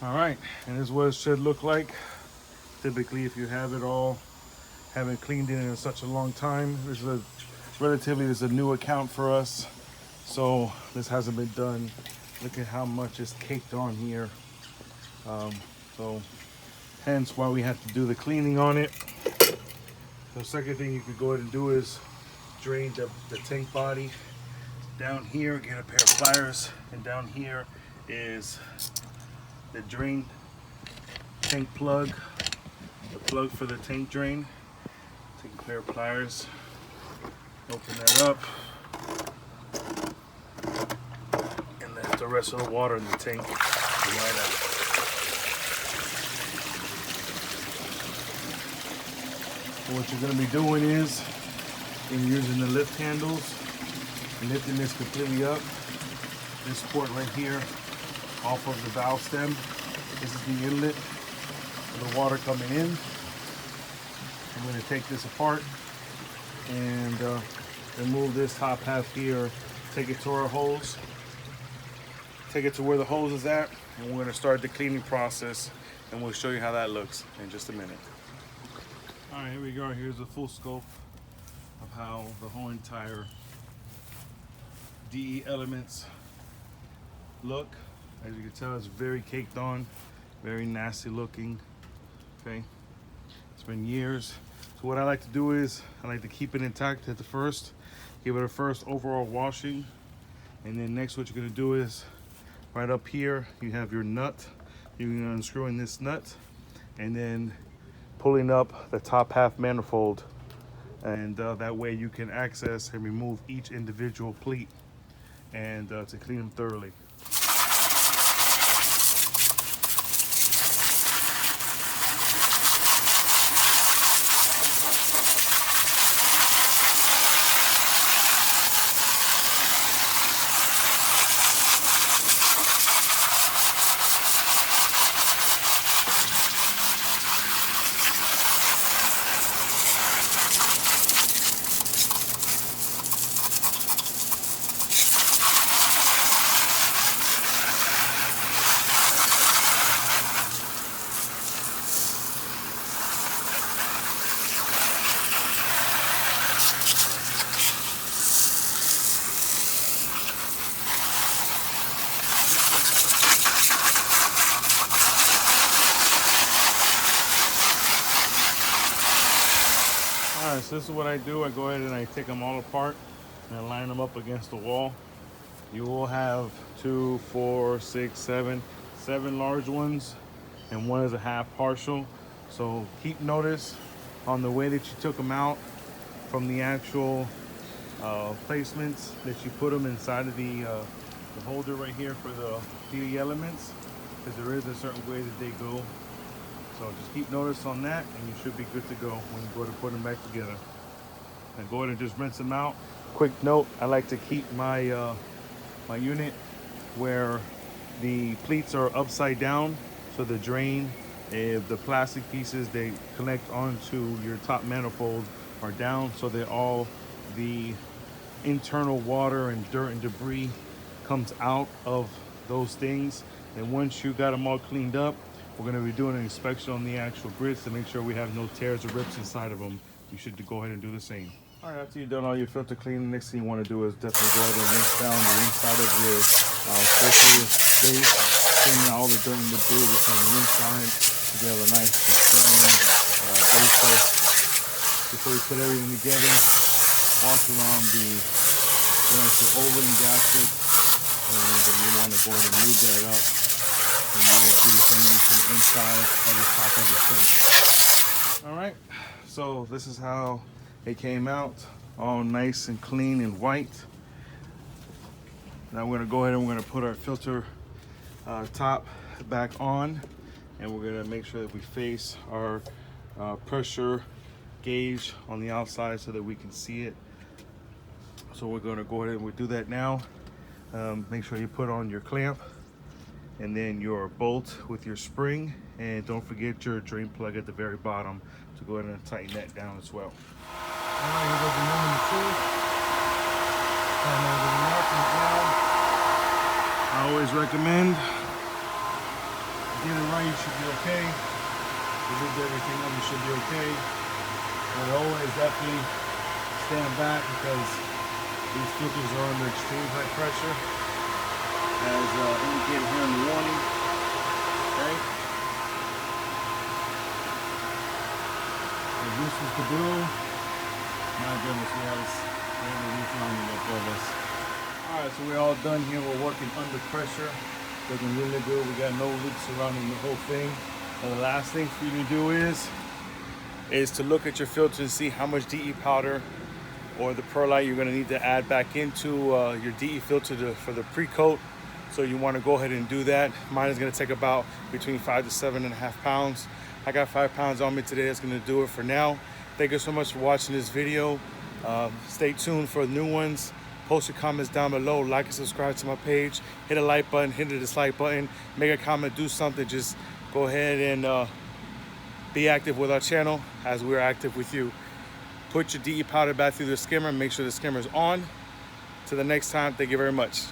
All right, and this is what it should look like. Typically, if you have it all, haven't cleaned it in such a long time. This is a new account for us, so this hasn't been done. Look at how much is caked on here. So hence why we have to do the cleaning on it. The second thing you could go ahead and do is drain the tank body. Down here, get a pair of pliers, and down here is the drain tank plug, the plug for the tank drain. Take a pair of pliers, open that up, and let the rest of the water in the tank come right out. So what you're going to be doing is, in using the lift handles, lifting this completely up. This port right here, off of the valve stem. This is the inlet for the water coming in. I'm going to take this apart and remove this top half here. Take it to our hose. Take it to where the hose is at, and we're going to start the cleaning process, and we'll show you how that looks in just a minute. All right, here we go. Here's the full scope of how the whole entire DE elements look. As you can tell, it's very caked on, very nasty looking. Okay, it's been years. So what I like to do is I like to keep it intact at the first, give it a first overall washing, and then next what you're going to do is right up here you have your nut. You're going to unscrewing this nut and then pulling up the top half manifold, and that way you can access and remove each individual pleat and to clean them thoroughly. Alright, so this is what I do. I go ahead and I take them all apart and I line them up against the wall. You will have 2, 4, 6, 7 large ones, and one is a half partial. So keep notice on the way that you took them out from the actual placements that you put them inside of the holder right here for the DE elements, because there is a certain way that they go. So just keep notice on that, and you should be good to go when you go to put them back together. And go ahead and just rinse them out. Quick note, I like to keep my my unit where the pleats are upside down, so the drain, if the plastic pieces they connect onto your top manifold are down, so that all the internal water and dirt and debris comes out of those things. And once you got them all cleaned up, we're going to be doing an inspection on the actual grids to make sure we have no tears or rips inside of them. You should go ahead and do the same. All right, after you've done all your filter cleaning, next thing you want to do is definitely go ahead and rinse down the inside of your filter space, cleaning out all the dirt and debris that's on the inside. You have a nice basis. Before you put everything together, wash around the actual O-ring gasket, and then you want to go ahead and move that up. And you want to do the same thing from the inside of the top of the sink. All right, so this is how it came out, all nice and clean and white. Now we're going to go ahead and we're going to put our filter top back on, and we're going to make sure that we face our pressure gauge on the outside so that we can see it. So we're going to go ahead and we'll do that now. Make sure you put on your clamp and then your bolt with your spring, and don't forget your drain plug at the very bottom to go ahead and tighten that down as well. All right, here goes the number 2. I always recommend get it right, you should be okay. If you did everything up, you should be okay. But always definitely stand back because these filters are under extreme high pressure, as indicated here in the warning. Okay. If this was to do, my goodness, we have a roof lining above us. All right, so we're all done here. We're working under pressure. Looking really good. We got no leaks surrounding the whole thing. And the last thing for you to do is to look at your filter and see how much DE powder or the perlite you're going to need to add back into your DE filter for the pre-coat. So you want to go ahead and do that. Mine is going to take about between 5 to 7.5 pounds. I got 5 pounds on me today. That's going to do it for now. Thank you so much for watching this video. Stay tuned for new ones. Post your comments down below. Like and subscribe to my page. Hit a like button, hit the dislike button, make a comment, do something. Just go ahead and be active with our channel as we're active with you. Put your DE powder back through the skimmer. Make sure the skimmer is on. Till the next time, thank you very much.